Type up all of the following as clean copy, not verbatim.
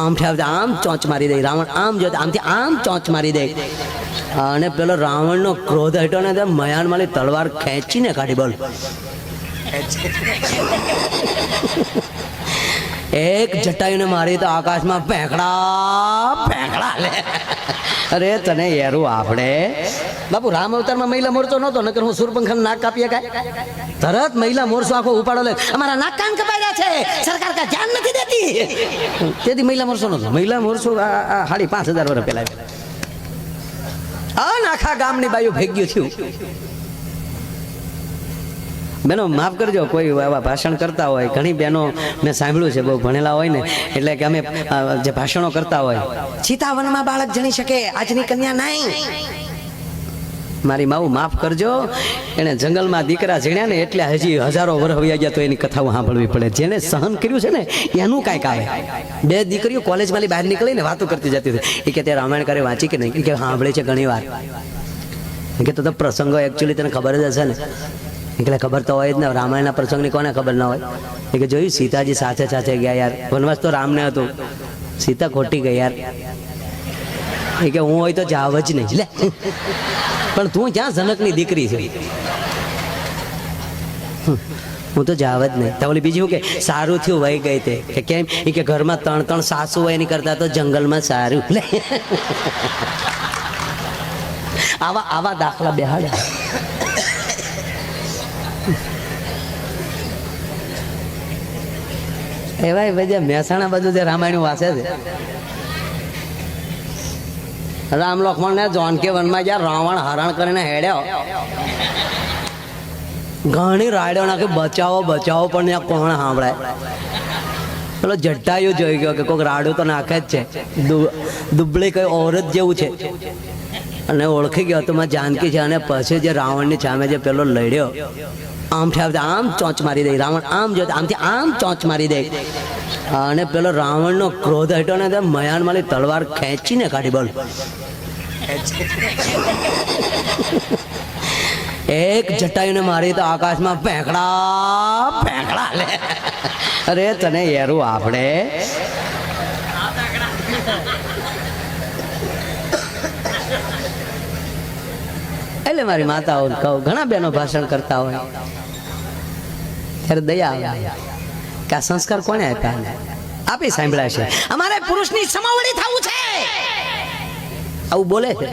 આમથી આવતા આમ ચોંચ મારી દે, રાવણ આમ જોતા આમથી આમ ચોંચ મારી દે. અને પેલો રાવણનો ક્રોધ હટ્યો ને મયાનમાંની તલવાર ખેંચીને કાઢી. બોલ, એક જટાયુને મારી તો આકાશમાં ફેંકડા ફેંકડા લે. અરે તને યારું આપણે બાપુ રામ અવતારમાં મહિલા મોરચો નહોતો, નકર હું સુરપંખા નાક કાપીએ કાંઈ. તરત મહિલા મોરચો આખો ઉપાડો લે, અમારા નાક કાન કપાઈ છે, સરકાર કા ધ્યાન નથી દેતી. તેથી મહિલા મોરચો નહોતો. મહિલા મોરચો 5,500 વર્ષ પહેલા આખા ગામની બાયું ભેગ્યું થયું. બેનો માફ કરજો, કોઈ આવા ભાષણ કરતા હોય, ઘણી બહેનો મેં સાંભળ્યું છે બહુ ભણેલા હોય ને, એટલે કે અમે જે ભાષણો કરતા હોય, સીતાવનમાં બાળક જણી શકે, આજની કન્યા નહીં. મારી માવું માફ કરજો, એને જંગલમાં દીકરા જણ્યા ને એટલે હજી હજારો વર્ષ વયા ગયા તો એની કથાઓ સાંભળવી પડે. જેને સહન કર્યું છે ને એનું કાંઈક આવે. 2 દીકરીઓ કોલેજમાં બહાર નીકળીને વાતો કરતી જતી હતી. એ કે તે રામાયણ કરે વાંચી કે નહીં? કે સાંભળે છે ઘણી વાર. કે તો પ્રસંગો એકચ્યુઅલી તને ખબર જ હશે ને? એટલે ખબર તો હોય જ ને, રામાયણના પ્રસંગની કોને ખબર ના હોય? એ કે જોયું સીતાજી સાથે સાથે ગયા યાર, વનવાસ તો રામને હતું, સીતા ખોટી ગઈ યાર. એ કે હું હોય તો જાવ જ નહીં લે, પણ તું ક્યાં જનકની દીકરી છે, હું તો જાવ જ નહીં. તો ઓલી બીજું કે સારું થયું વહી ગઈ તે. કે કેમ? એ કે ઘરમાં 3 સાસુ હોય એની કરતા તો જંગલમાં સારું. લે આવા દાખલા બેહાડ્યા. એવા બધા મહેસાણા બાજુ જે રામાયણ વાંચે છે, રામ લક્ષ્મણ ને જોનકી વનમાં જ્યાં રાવણ હરણ કરીને હેડ્યો, ઘણી રાયડો નાખી બચાવો બચાવો, પણ ત્યાં કોણ સાંભળાય? પેલો જટાયુ જોઈ ગયો કે કોઈક રાડું તો નાખે જ છે, દુબળી કઈ ઓરત જેવું છે, અને ઓળખી ગયો તો માં જાનકી છે. અને પછી જે રાવણની સામે જે પેલો લડ્યો, આમથી આવતા આમ ચોંચ મારી દે, રાવણ આમ જોતા આમથી આમ ચોંચ મારી દે. અને પેલો રાવણનો ક્રોધ હટ્યો ને મયાનમાંની તલવાર ખેંચીને કાઢી. બોલ, એક જટાયુને મારી તો આકાશમાં ફેંકડા ફેંકડા લે. અરે તને યારું આપણે એટલે મારી માતાઓ કહું, ઘણા બહેનો ભાષણ કરતા હોય ત્યારે દયા આવે કે આ સંસ્કાર કોને આપ્યા? આપી સાંભળ્યા છે. અમારે પુરુષની સમાવડી થવું છે, આવું બોલે છે.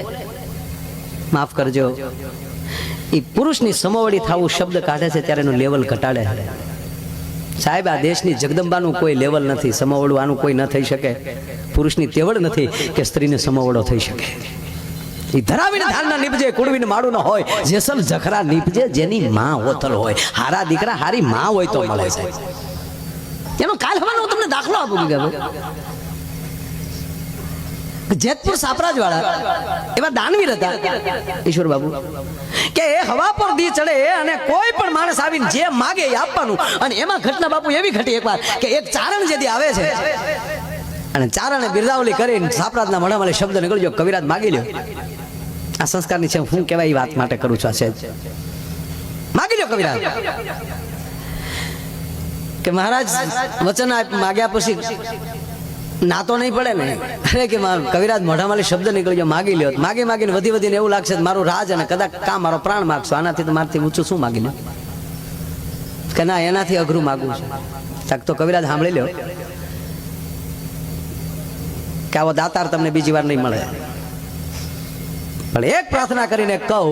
માફ કરજો, એ પુરુષની સમોવડી થવું શબ્દ કાઢે છે ત્યારે એનું લેવલ ઘટાડે છે. સાહેબ, આ દેશની જગદંબાનું કોઈ લેવલ નથી, સમોવડું આનું કોઈ ન થઈ શકે. પુરુષની તેવડ નથી કે સ્ત્રીને સમોવડો થઈ શકે. એ ધરાવીને ધારના નીપજે, કુડવીને માળું ન હોય, જેસલ જખરા નીપજે જેની માં હોતલ હોય. હારા દીકરા હારી માં હોય તો મળે છે. એનો કાલ હવાનો હું તમને દાખલો આપું. જેતપુર સાપરાજ વાળા એવા દાનવીર હતા ઈશ્વર બાબુ, કે એ હવા પર દી ચડે અને કોઈ પણ માણસ આવીને જે માગે એ આપવાનું. અને એમાં ઘટના બાપુ એવી ઘટી એકવાર કે એક ચારણ જેદી આવે છે અને ચારણે બિરદાવલી કરીને સાપરાજના મોઢામાં શબ્દ નીકળ્યો, કવિરાજ માગી લ્યો. આ સંસ્કારની છે, હું કેવાય એ વાત માટે કરું છું. આ છે માગી લ્યો કવિરાજ. કે મહારાજ વચન માગ્યા પછી ના તો નહીં પડે ને? અરે કે કવિરાજ મોઢામાં શબ્દ નીકળ્યો, માગી લ્યો. માગી માગીને વધી વધીને એવું લાગશે મારું રાજ અને કદાચ કાં મારો પ્રાણ માગશો, આનાથી તો મારથી ઊંચું શું માગી લ્યો? કે ના, એનાથી અઘરું માગવું છે. તો કવિરાજ સાંભળી લ્યો કે આવો દાતાર તમને બીજી વાર નહીં મળે, પણ એક પ્રાર્થના કરીને કહું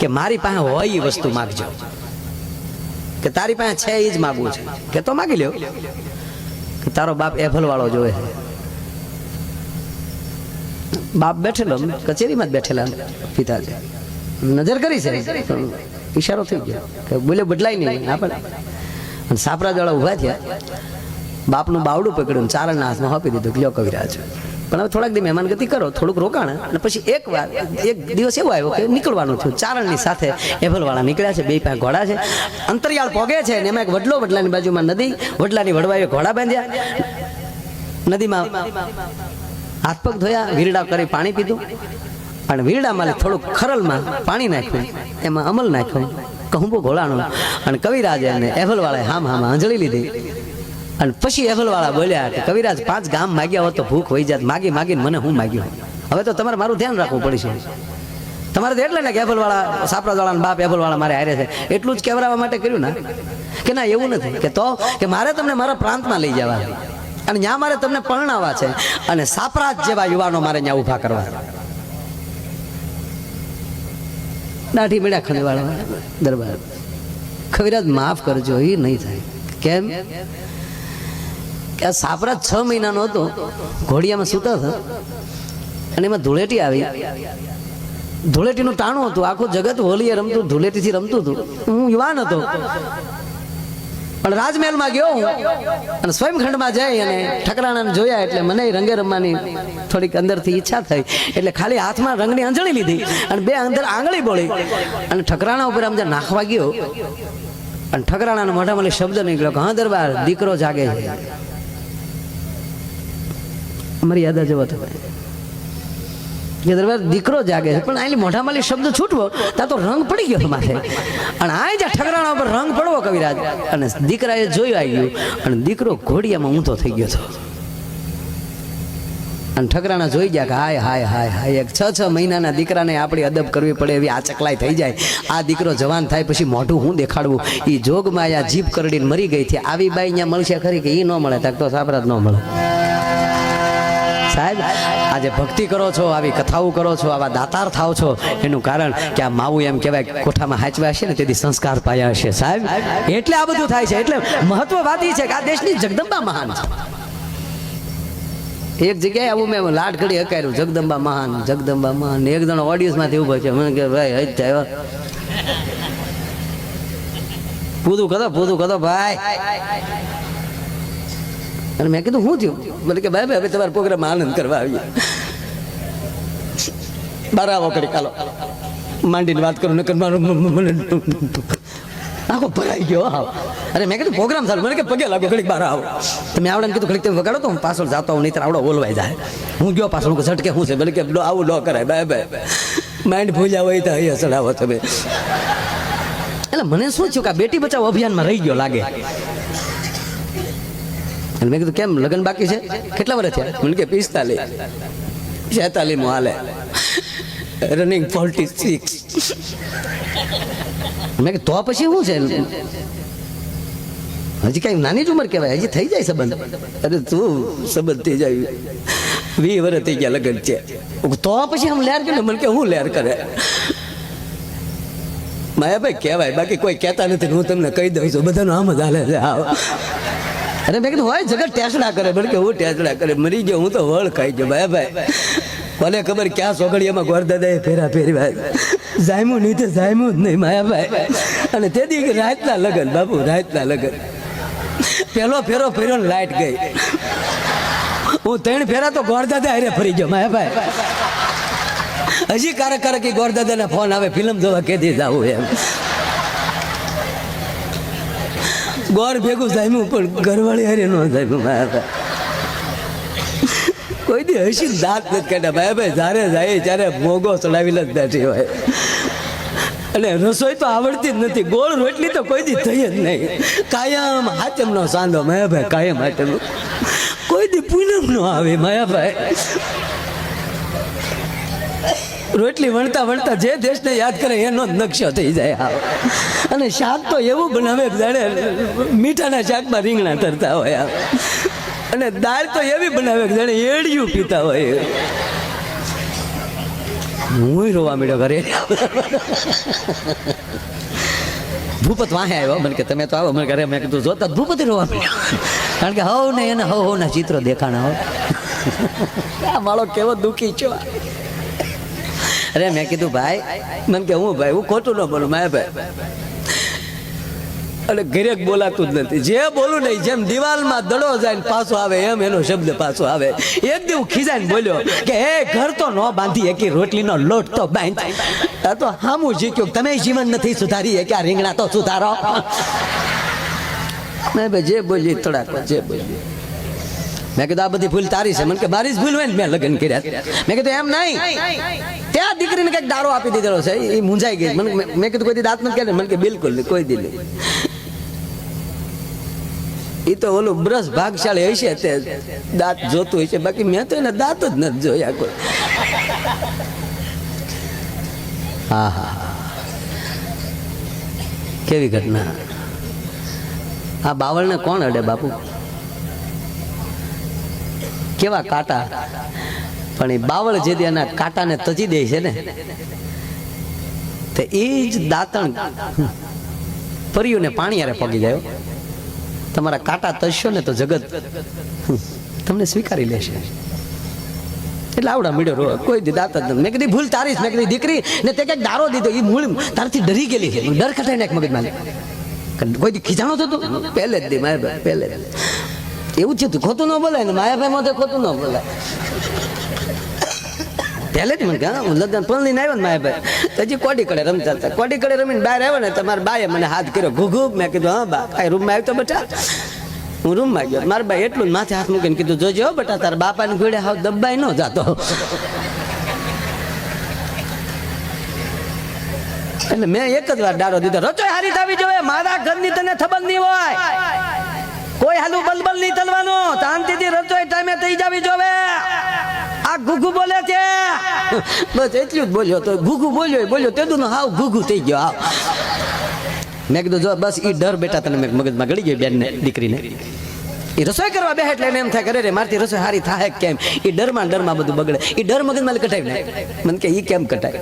કે મારી પાસે હોય એ વસ્તુ માગજો, કે તારી પાસે છે એ જ માગવું છે. કે તો માગી લ્યો. કે તારો બાપ એફલ વાળો જોવે. બાપ બેઠેલો કચેરીમાં જ બેઠેલા પિતાજી નજર કરી છે, ઈશારો થઈ ગયો કે બોલે બદલાય નહીં. આપણે સાપરાજ વાળા ઉભા થયા, બાપનું બાવડું પકડ્યું, ચારણના હાથમાં આપી દીધું, લ્યો કવિરાજ. પણ હવે થોડાક દી મહેમાન ગતિ કરો, થોડુંક રોકાણ. અને પછી એક દિવસ એવો આવ્યો કે નીકળવાનું થયું. ચારણની સાથે એભલવાળા નીકળ્યા છે, બે પાસે ઘોડા છે, અંતરિયાળ પોગે છે ને એમાં એક વડલો, વડલાની બાજુમાં નદી, વડલાની વડવાએ ઘોડા બાંધ્યા, નદીમાં હાથ પગ ધોયા, વીરડા કરી પાણી પીધું. અને વીરડામાં થોડુંક ખરલમાં પાણી નાખ્યું, એમાં અમલ નાખ્યો, કહુંબો ઘોળાણો. અને કવિરાજે અને એભલવાળાએ હામ હામાં આંજળી લીધી. અને પછી એભલવાળા બોલ્યા કે કવિરાજ 5 ગામ માગ્યા હોત તો ભૂખ વહી જાત, માગી માગીને મને હું માગ્યું. હવે તો તમારે મારું ધ્યાન રાખવું પડશે. તમારે તો એટલે ને કે એભલવાળા સાપરાવાળા બાપ એભલવાળા મારે હારે છે એટલું જ કહેવરાવા માટે કર્યું ને કે ના એવું નથી કે તો કે મારે તમને મારા પ્રાંતમાં લઈ જવા અને ત્યાં મારે તમને પરણાવવા છે અને સાપરાજ જેવા યુવાનો મારે ત્યાં ઊભા કરવા. દાઢી મેળા ખંડવાળા દરબાર કવિરાજ માફ કરજો, એ નહીં થાય. કેમ કે આ સાપરાજ 6 મહિનાનો હતો, ઘોડિયામાં સૂતા હતા અને એમાં ધૂળેટી આવી. ધૂળેટીનું ટાણું હતું, આખું જગત હોલીએ રમતું, ધૂળેટીથી રમતું હતું. હું યુવાન હતો પણ રાજમહેલમાં ગયો અને સ્વયંખંડમાં જઈ અને ઠકરાણાને જોયા એટલે મને રંગે રમવાની થોડીક અંદરથી ઈચ્છા થઈ એટલે ખાલી હાથમાં રંગની અંજળી લીધી અને 2 અંદર આંગળી બોળી અને ઠકરાણા ઉપર આમ જે નાખવા ગયો અને ઠકરાણાના મોઢામાં શબ્દ નીકળ્યો કે હા દરબાર દીકરો જાગે છે. અમારી યાદ જવો તો કે દરબાર દીકરો જાગે છે, પણ આલી મોઢામાં શબ્દ છૂટવો ત્યાં તો રંગ પડી ગયો માથે અને આ જ્યાં ઠકરાણા ઉપર રંગ પડવો કવિરાજ અને દીકરાએ જોયું આવી ગયું અને દીકરો ઘોડિયામાં ઊંધો થઈ ગયો હતો અને ઠકરાણા જોઈ ગયા કે હાય હાય હાય હાય, એક 6 મહિનાના દીકરાને આપણી અદબ કરવી પડે એવી આ ચકલાઈ થઈ જાય. આ દીકરો જવાન થાય પછી મોઢું હું દેખાડવું? એ જોગમાં આ જીભ કરડીને મરી ગઈ છે. આવી બાઈ અહીંયા મળશે ખરી કે એ ન મળે? તક તો સાપરાજ ન મળે. સાહેબ આજે ભક્તિ કરો છો, આવી કથાઓ કરો છો, આવા દાતાર થાવ છો એનું કારણ કે આ માવું એમ કહેવાય કોઠામાં હાચવા હશે ને તેથી સંસ્કાર પાયા હશે સાહેબ, એટલે આ બધું થાય છે. એટલે મહત્વ વાત એ છે કે આ દેશની જગદંબા મહાન છે. એક જગ્યાએ આવું મેં લાડ ઘડી હકાર્યું, જગદંબા મહાન, જગદંબા મહાન. એક જણો ઓડિયન્સમાંથી ઉભો છે, મને કે ભાઈ હજ થયો પૂરું કરો ભાઈ. અને મેં કીધું શું થયું? મને કે ભાઈ હવે તમારા પ્રોગ્રામ આનંદ કરવા આવીએ. બાર આવો કરી કાલો માંડીને વાત કરું નકર મારો મને આખો ભરાઈ ગયો. અરે મેં કીધું પ્રોગ્રામ ચાલુ, મને કે પગે લાગો ઘડીક બહાર આવો. તમે આવડે કીધું ઘડીક તમે વગાડો તો હું પાછળ જાતો હોઉં, નહીં આવડો બોલવાઈ જાય. હું ગયો પાછળ, ઝટકે શું છે? ભલે કે આવું ન કરાય બાય બાય, માઇન્ડ ભૂલ્યા હોય તો અહીંયા ચડાવો તમે. એટલે મને શું થયું કે આ બેટી બચાવો અભિયાનમાં રહી ગયો લાગે. અને મેં કીધું કેમ લગ્ન બાકી છે? કેટલા વર્ષ થયા? મને કે 45 46 હાલે, રનિંગ 46. મેં કે તો પછી શું છે? હજી કઈ નાની જ ઉંમર કહેવાય, હજી થઈ જાય સંબંધ. અરે તું સંબંધ થઈ જાય 20 વર્ષ થઈ ગયા લગ્ન છે તો પછી આમ લેર કરે? મને કે હું લેર કરે? માયાભાઈ કહેવાય, બાકી કોઈ કહેતા નથી. હું તમને કહી દઉં છું, બધાનું આમ જ હાલે છે. અરે મેં કીધું હોય જગત ટેસડા કરે, મને કે હું ટેસડા કરે? મરી ગયો હું તો વળ ખાઈ ગયો ભાઈ. કોને ખબર ક્યાં સોગડિયામાં ગોરદાદાએ ફેરા ફેરવા જામ્યું નહીં તો જામ્યું જ નહીં માયાભાઈ. અને તેથી રાતના લગન બાપુ, રાતના લગન. પેલો ફેરો ફેર્યો ને લાઈટ ગઈ. હું 3 ફેરા તો ગોરદાદા હારે ફરી ગયો માયાભાઈ. હજી કારક ગોરદાદાના ફોન આવે ફિલ્મ જોવા કેદી જાવું એમ. ગોર ભેગું જામ્યું પણ ઘરવાળી હારે ન જામ્યું માયાભાઈ. કોઈ દી હસી દાંત નથી કાઢ્યા ભાઈ. જ્યારે જાય ત્યારે મોગો ચડાવીને જ બેઠી હોય. અને રસોઈ તો આવડતી જ નથી, ગોળ રોટલી તો કોઈ દી થઈ જ નહીં. કાયમ હાચમનો સાંધો માયાભાઈ, કાયમ હાચમ. કોઈ દી પૂનમ નો આવે માયાભાઈ. રોટલી વણતા જે દેશને યાદ કરે એનો જ નકશો થઈ જાય. અને શાક તો એવું બનાવે જાણે મીઠાના શાકમાં રીંગણા તરતા હોય. અને દાળ તો એવી બનાવે જાણે એડિયું પીતા હોય. હું રોવા મળ્યો ઘરે. ભૂપત વાહે આવ્યો, મને કે તમે તો આવો. મને ઘરે મેં કીધું જોતા ભૂપતિ રોવા મળ્યો, કારણ કે હવ ને એને હવ ના ચિત્રો દેખાણા હોય. આ માળો કેવો દુઃખી છો. અરે મેં કીધું ભાઈ, મને કે હું ભાઈ હું ખોટું ન બોલું માયાભાઈ. અને ઘરે બોલાતું જ નથી. જે બોલું નહીં, જેમ દિવાલમાં દડો જાય પાછો આવે એમ એનો શબ્દ પાછો આવે. એક દી હું ખીજાઈને બોલ્યો કે હે ઘર તો ન બાંધી એકી રોટલીનો લોટ તો બાંધ. આ તો હામું શીખ્યો, તમે જીવન નથી સુધારી કે આ રીંગણા તો સુધારો. મેં ભાઈ જે બોલી થોડાક જે બોલી. મેં કીધું આ બધી ભૂલ તારી છે. મને કે મારી જ ભૂલ હોય ને મેં લગ્ન કર્યા. મેં કીધું એમ નહીં, ત્યાં દીકરીને કંઈક દારૂ આપી દીધેલો છે, એ મૂંઝાઈ ગઈ. મેં કીધું કોઈ દી દાંત નથી કાઢે? મને કે બિલકુલ નહીં, કોઈ દી નહીં. એ તો ઓલું બ્રશ ભાગશાળી હશે તે દાંત જોતું હશે, બાકી મેં તો એને દાંત જ નથી જોયા કોઈ. હા હા, કેવી ઘટના. આ બાવળને કોણ અડે બાપુ? કેવા કાંટા, પણ એ બાવળ જે એના કાંટાને તજી દે છે ને, તો એ જ દાંતણ પર્યુંને પાણી હારે પગી જાય. તમારા કાંટા તજશો ને તો જગત તમને સ્વીકારી લેશે. એટલે આવડા મીડ્યો કોઈ દી દાંત જ નથી. મેં કીધી ભૂલ તારી જ. મેં કીધી દીકરી ને તે કંઈક દારો દીધો, એ મૂળ તારથી ડરી ગયેલી છે. ડર કટાઈ નાખ મગજમાં. કોઈ દી ખીજાણો થતો પહેલે જ દી માયાભાઈ, પહેલે એવું છે. તું ખોટું ન બોલાય ને માયાભાઈ માં ખોટું ન બોલાય. પહેલે જ મને હા, હું લગ્ન પણ લઈને આવ્યો ને માયાભાઈ, હજી કોડી કડે રમતા હતા. કોડી કડે રમીને બહાર આવ્યો ને તમારા બાએ મને હાથ કર્યો ઘૂઘુ. મેં કીધું હા બા. આ રૂમમાં આવ્યો તો બેટા? હું રૂમમાં ગયો. મારા બાઈ એટલું માથે હાથ મૂકીને કીધું જોજો બેટા તારા બાપાની ઘોડે હાવ દબાઈ ન જાતો. એટલે મેં એક જ વાર ડારો દીધો, રચોઈ હારી થવી જોઈએ. મારા ઘરની તને ખબર નહીં હોય, કોઈ હાલું બલબલ નહીં તલવાનું. શાંતિથી રચોઈ ટાઈમે થઈ જવી જોવે. આ ઘૂઘુ બોલે છે બસ એટલું જ બોલ્યો તો ઘૂઘુ બોલ્યો તેદું હાવ ઘૂઘુ થઈ ગયો. હાવ મેં કીધું જો બસ એ ડર બેટા તને મેં મગજમાં ગળી ગયો. બેનને દીકરીને એ રસોઈ કરવા બે એટલે એને એમ થાય કરે રે મારથી રસોઈ હારી થાય કેમ. એ ડરમાં બધું બગડે. એ ડર મગજમાં કટાવી નાખે. મને કે એ કેમ કટાય?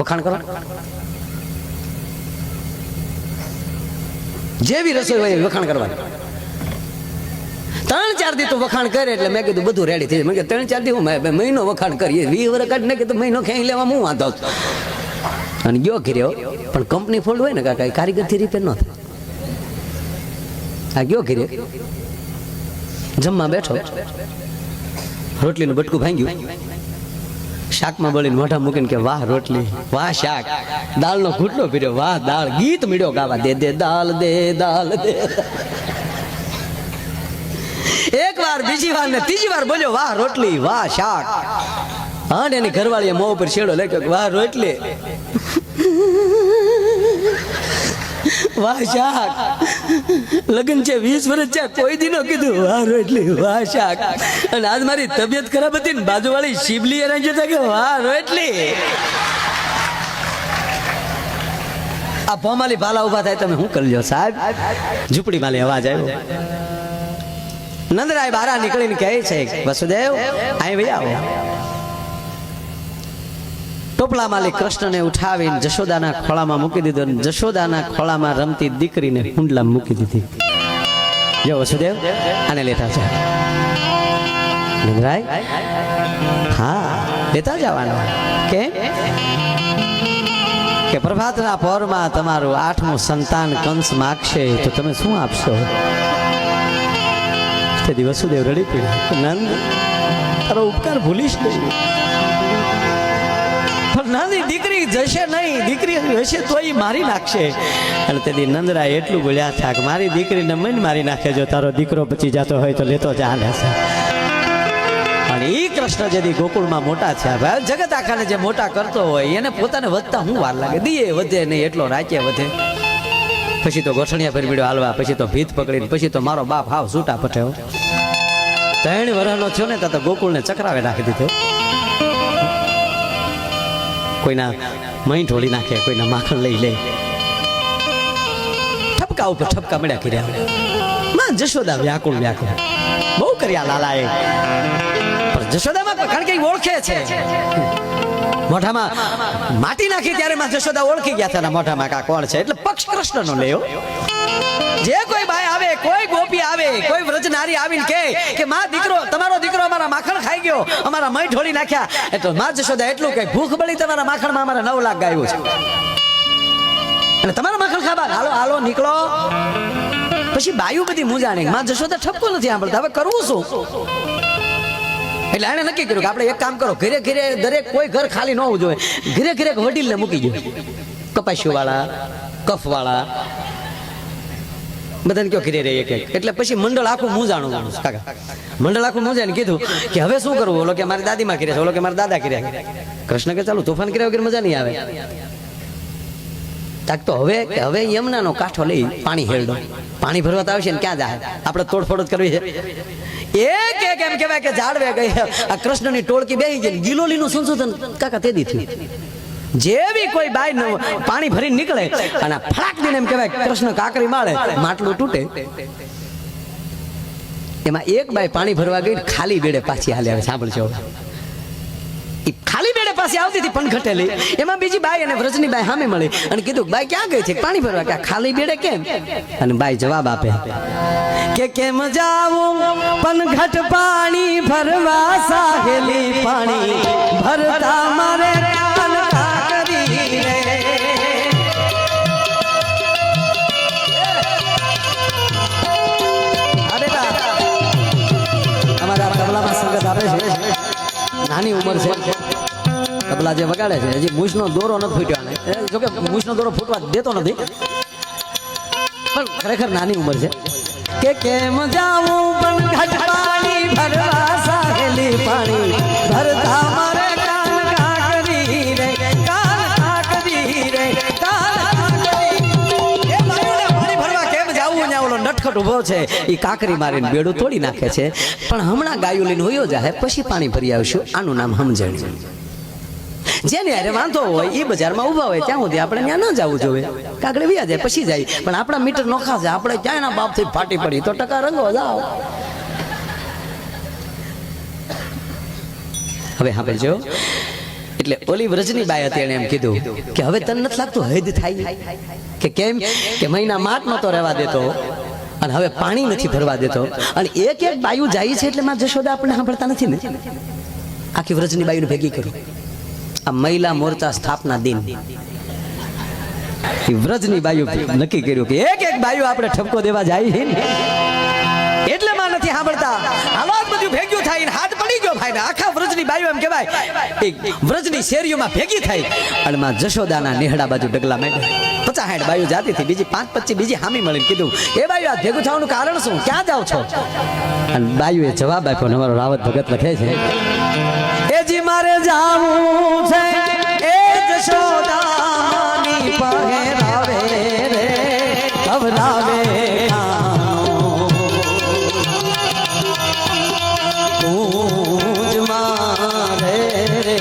વખાણ કરો. જેવી રસોઈ હોય વખાણ કરવાની. 3-4 દી તો વખાણ કરે એટલે મેં કીધું બધું રેડી થઈ જાય. મેં કીધું 3-4 દી હું મહિનો વખાણ કરીએ 20 વર્ષ કાઢી નાખે તો મહિનો ક્યાંય લેવા હું વાંધો. અને ગયો ઘેર્યો પણ કંપની ફોલ્ડ હોય ને કાકા કારીગરથી રિપેર ન થાય. આ ગયો ઘેર્યો જમવા બેઠો, રોટલીનું બટકું ભાંગ્યું, શાકમાં બળીને મોઢા મૂકીને કે વાહ રોટલી વાહ શાક. દાળનો ઘૂંટડો પીર્યો, વાહ દાળ. ગીત મીડ્યો ગાવા, દે દે દાળ દે દાળ દે. એક વાર, બીજી વાર ને ત્રીજી વાર બોલ્યો વાહ રોટલી વાહ શાક. હા એની ઘરવાળીએ મોં ઉપર છેડો લખ્યો વાહ રોટલી વાહ શાક. લગ્ન છે 20 વર્ષ છે, કોઈ દી નો કીધું વાહ રોટલી વાહ શાક. અને આજ મારી તબિયત ખરાબ હતી ને બાજુવાળી શિબલી એ રાખ્યો હતો કે વાહ રોટલી. આ ભોમાલી ભાલા ઉભા થાય તમે શું કરજો સાહેબ? ઝૂંપડી માલી અવાજ આવ્યો. નંદરાય બહાર નીકળીને કહે છે વસુદેવ અહીં ભાઈ આવો. ટોપલા માલી કૃષ્ણને ઉઠાવીને જશોદાના ખોળામાં મૂકી દીધો. જશોદાના ખોળામાં રમતી દીકરીને કુંડલામાં મૂકી દીધી. જો વસુદેવ આને લેતા જાઓ. નંદરાય હા લેતા જવાનો. કે પ્રભાતના પહોરમાં તમારું 8મું સંતાન કંસ માગશે તો તમે શું આપશો? તેથી વસુદેવ રડી પડ્યો, નંદ તારો ઉપકાર ભૂલીશ નહીં. પણ નાની દીકરી જશે નહીં, દીકરી હશે તો એ મારી નાખશે. અને તેથી નંદરાય એટલું બોલ્યા હતા કે મારી દીકરીને મન મારી નાખે. જો તારો દીકરો બચી જતો હોય તો લેતો જા લેશે. અને એ કૃષ્ણ જેથી ગોકુળમાં મોટા થયા, જગત આખાને જે મોટા કરતો હોય એને પોતાને વધતા હું વાર લાગે? દીએ વધે નહીં એટલો રાચે વધે. પછી તો ગોઠણિયા ફેર બીડો હાલવા, પછી તો ભીત પકડીને, પછી તો મારો બાપ હાવ છૂટા પઠ્યો. 3 વર્ષનો થયો ને તો ગોકુળને ચક્રાવે નાખી દીધો. કોઈના મહી ઢોળી નાખે, કોઈના માખણ લઈ લે. ઠપકા ઉપર ઠપકા મળ્યા કર્યા. માં જશોદા વ્યાકુળ બહુ કર્યા લાલાએ. પણ જશોદામાં કારણ કે ઓળખે છે. મોઢામાં માટી નાખી ત્યારે માં જશોદા ઓળખી ગયા હતા મોઢામાં કા કોણ છે. એટલે પક્ષ કૃષ્ણનો લેયો. જે કોઈ બાઈ આવે, કોઈ ગોપી આવે, કોઈ વ્રજનારી આવીને કે માં દીકરો તમારો દીકરો અમારા માખણ ખાઈ ગયો, અમારા મય ઢોળી નાખ્યા, એટલે માં જશોદા એટલું કે ભૂખ બળી તમારા માખણમાં અમારે 9 લાખ ગાયું છે અને તમારા માખણ ખાવા હાલો હાલો નીકળો. પછી બાયું બધી મૂંઝાણી. માં જશોદા ઠપકો નથી સાંભળતા, હવે કરવું શું? એટલે એને નક્કી કર્યું કે આપણે એક કામ કરો, ઘરે ઘરે દરેક કોઈ ઘર ખાલી ન હોવું જોઈએ, ઘરે ઘરે વડીલને મૂકી દો. કપાસિયું વાળા, કફ વાળા બધાને કયો ઘરે રહી એક. એટલે પછી મંડળ આખું મૂંઝાણું કાકા. મંડળ આખું મૂંઝાને કીધું કે હવે શું કરવું? ઓલો કે મારી દાદીમાં કર્યા છે, ઓલો કે મારા દાદા કર્યા. કૃષ્ણ કે ચાલુ તોફાન કર્યા વગર મજા નહીં આવે. તાક તો હવે યમુનાનો કાંઠો લઈ પાણી હેરડો, પાણી ભરવા તો આવશે ને ક્યાં જાય, આપણે તોડફોડ જ કરવી છે. એક એમ કહેવાય કે જાળવે ગઈ આ કૃષ્ણની ટોળકી બેસી ગઈ. ગિલોલીનું સંશોધન કાકા તે દી થયું. જેવી કોઈ બાઈ પાણી ભરીને નીકળે અને ફડાક દઈને એમ કહેવાય કૃષ્ણ કાકરી માળે, માટલું તૂટે. એમાં એક બાઈ પાણી ભરવા ગઈ, ખાલી બેડે પાછી હાલે આવે. સાંભળજો, ખાલી બેડે પાસે આવતી હતી પણ ઘટેલી. એમાં બીજી બાઈ અને વ્રજની બાઈ સામે મળી અને કીધું બાઈ ક્યાં ગઈ છે પાણી ભરવા? કે ખાલી બેડે કેમ? અને બાઈ જવાબ આપે કે કેમ જાવું પણ ઘટ પાણી ભરવા, સાહેલી પાણી ભરતા મારે કાન કાકરી રે. અમારા તબલામાં સંગત આપે છે, નાની ઉંમર છે, તબલા જે વગાડે છે હજી મૂછનો દોરો નથી ફૂટ્યો. જોકે મૂછનો દોરો ફૂટવા દેતો નથી, પણ ખરેખર નાની ઉંમર છે. કે કેમ જાવું પણ ઘટ પાણી ભરવા, સાહેલી પાણી ભરતા મારે કાન કાકરી રે, કાન કાકરી રે, કાન કાકરી. એ બાયુને પાણી ભરવા કેમ જાવું? ને ઓલો નટખટ ઉભો છે એ કાકરી મારીને બેડું તોડી નાખે છે. પણ હમણાં ગાયું લઈને હોયો જાય, પછી પાણી ભરી આવશું. આનું નામ સમજણ. જેને અરે વાંધો હોય એ બજારમાં ઉભા હોય ત્યાં સુધી આપણે ત્યાં ન જવું જોઈએ. કાકડી વ્યા જાય પછી જાય. પણ આપણા મીટર નોખા છે, આપણે ક્યાં એના બાપથી ફાટી પડી તો ટકા રંગો જાઓ. હવે સાંભળજો, એટલે ઓલી વ્રજની બાઈ હતી, એને એમ કીધું કે હવે તને નથી લાગતું હદ થાય? કે કેમ? કે મહિના માટ નતો રહેવા દેતો અને હવે પાણી નથી ભરવા દેતો. અને એક એક બાયું જાય છે એટલે માં જશોદા આપણે સાંભળતા નથી ને. આખી વ્રજની બાયુને ભેગી કરી. આ મહિલા મોરચા સ્થાપના દિન વ્રજની બાયુ નક્કી કર્યું કે એક એક બાયુ આપણે ઠપકો દેવા જાય છે ને એટલે માં નથી સાંભળતા. આવા બધું ભેગું થાય, હાથ પડી ગયો ભાઈ. આખા વ્રજની બાયુ એમ કહેવાય વ્રજની શેરીઓમાં ભેગી થાય અને માં જશોદાના નેહડા બાજુ ડગલા માંડ્યા. 50-60 બાયુ જાતી હતી, બીજી 5-25 બીજી હામી મળીને કીધું એ બાયુ આ ભેગું થવાનું કારણ શું? ક્યાં જાવ છો? અને બાયુએ જવાબ આપ્યો, અમારો રાવત ભગત લખે છે, એજી મારે જાવું છે એ જશોદાની પહેરાવે રે, ખવડાવે તું જ મારે રે.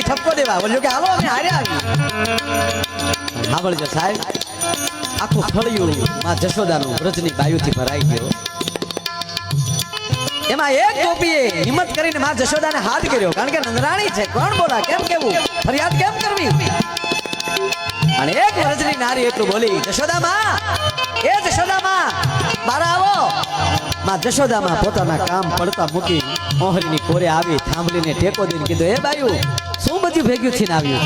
ઠપકો દેવા બોલ્યો કે હાલો અમે હાર્યા આવી. સાંભળજો સાહેબ, આખું ફળિયું માં જશોદાનું વ્રજની બાયુથી ભરાઈ ગયો. એમાં એક ગોપીએ હિંમત કરીને માં જશોદાને હાથ કર્યો, કારણ કે નંદરાણી છે, કોણ બોલા, કેમ કેવું, ફરિયાદ કેમ કરવી. અને એક વ્રજની નારી એટલું બોલી, જશોદામાં, એ જશોદામાં બહાર આવો. માં જશોદામાં પોતાના કામ પડતા મૂકી મોહરીની કોરે આવી, થાંભલીને ટેકો દઈને કીધું, એ બાયુ શું બધું ભેગ્યું થઈને આવ્યું?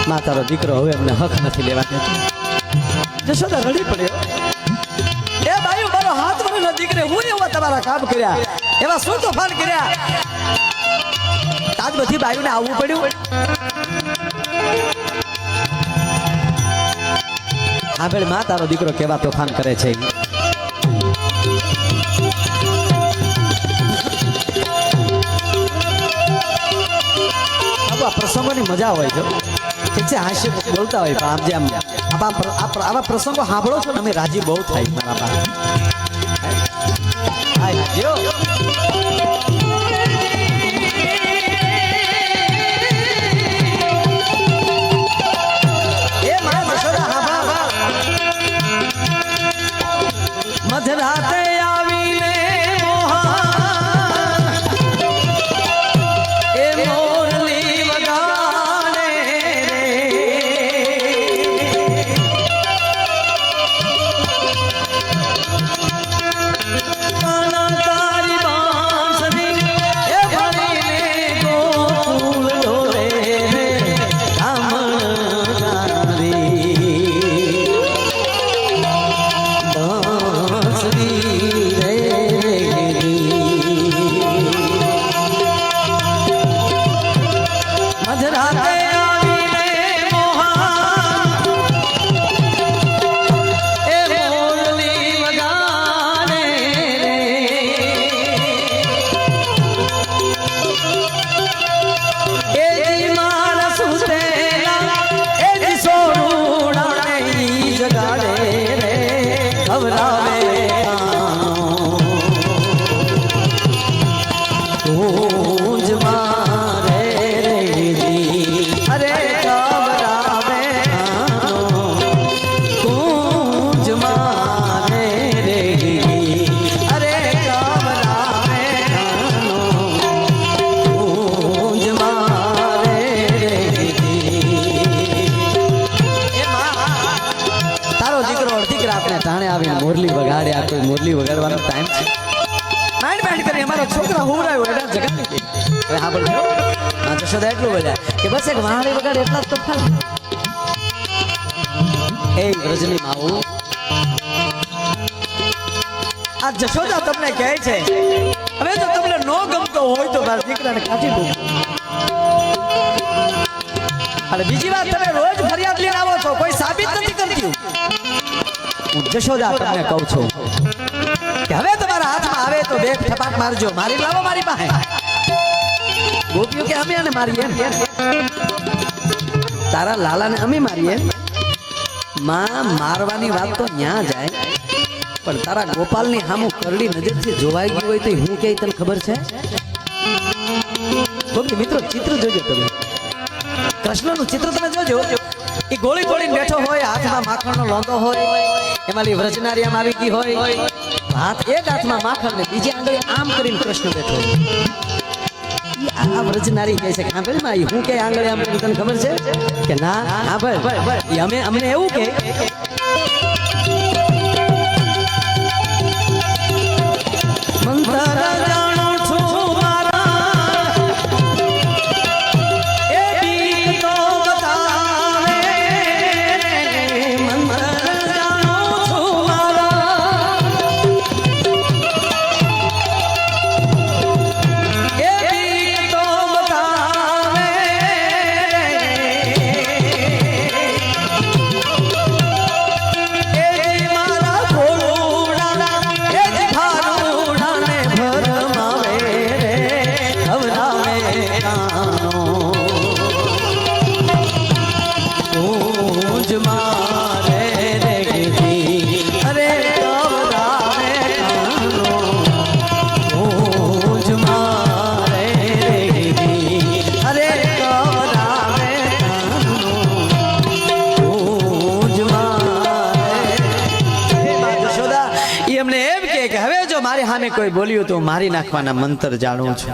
માં તારો દીકરો હવે અમને હક નથી લેવા દેતો. જશોદા રડી પડ્યો, એ બાયુ મારો હાથ વરેલો દીકરે, હું એવા તમારા કામ કર્યા, એવા શું તોફાન કર્યા? તાજ બધી બાયુને આવવું પડ્યું. સાંભળ માં, તારો દીકરો કેવા તોફાન કરે છે. પ્રસંગોની મજા હોય છે, ઠીક છે, હાસ્ય બોલતા હોય, પણ આમ જે આવા પ્રસંગો સાંભળો છો ને અમે રાજી બહુ થાય મારા પાસે. મધરાતે આવીને એ ટાણે આવીને મોરલી વગાડે. આ કોઈ મોરલી વગાડવાનો ટાઈમ છે? માઇન્ડ માઇન્ડ કરી અમારા છોકરા હુવરાયો એટલે જગાડી દે. હવે હા બોલ હા જશોદા એટલું બોલ્યા કે બસ એક વાણી વગાડે એટલા જ તો થાય. એ રજની માઉ આ જશોદા તમને કહે છે હવે જો તમને નો ગમતો હોય તો મારા દીકરાને કાઢી દો. અને બીજી વાત તમે રોજ ફરિયાદ લઈને આવો છો કોઈ સાબિત નથી કરતી. હું જશોદા તમને કહું છું કે હવે તમારા હાથમાં આવે તો બે ઠપાક મારજો. મારી લાવો મારી પાસે. ગોપીઓ કે અમે આને મારીએ તારા લાલાને અમે મારીએ. માં મારવાની વાત તો ન્યા જાય પણ તારા ગોપાલની સામું કરડી નજરથી જોવાઈ ગયું હોય તો હું કે તને ખબર છે? ગોપી મિત્રો ચિત્ર જોજો તમે. કૃષ્ણનું ચિત્ર તમે જોજો. એ ગોળી તોડીને બેઠો હોય હાથમાં માખણનો લોંદો હોય એમાં વ્રજનારી આમ આવી ગઈ હોય હાથ એક હાથમાં માખણ ને બીજી આંગળી આમ કરીને કૃષ્ણ બેઠો. આ વ્રજનારી કહે છે હા ભાઈ હું કે આંગળી આમ કરીને તને ખબર છે કે ના? હા ભાઈ અમે અમને એવું કે મંતર જાણું છું મારા એ બીક તો બતાવે. મંતર જાણું છું મારા એ બીક તો બતાવે. એ મારા ભોળુડા એ જ ભારુડાને ભરમાવે રે ખવડાવે કાનો. ઊંજ મારે રે ગીધી અરે ખવડાવે કાનો. ઊંજ મારે રે ગીધી અરે ખવડાવે કાનો. ઊંજ મારે. એ બા જશોદા ઈ અમને એમ કે હવે જો મારી સામે કોઈ બોલ્યું તો મારી નાખવાના મંતર જાણું છું.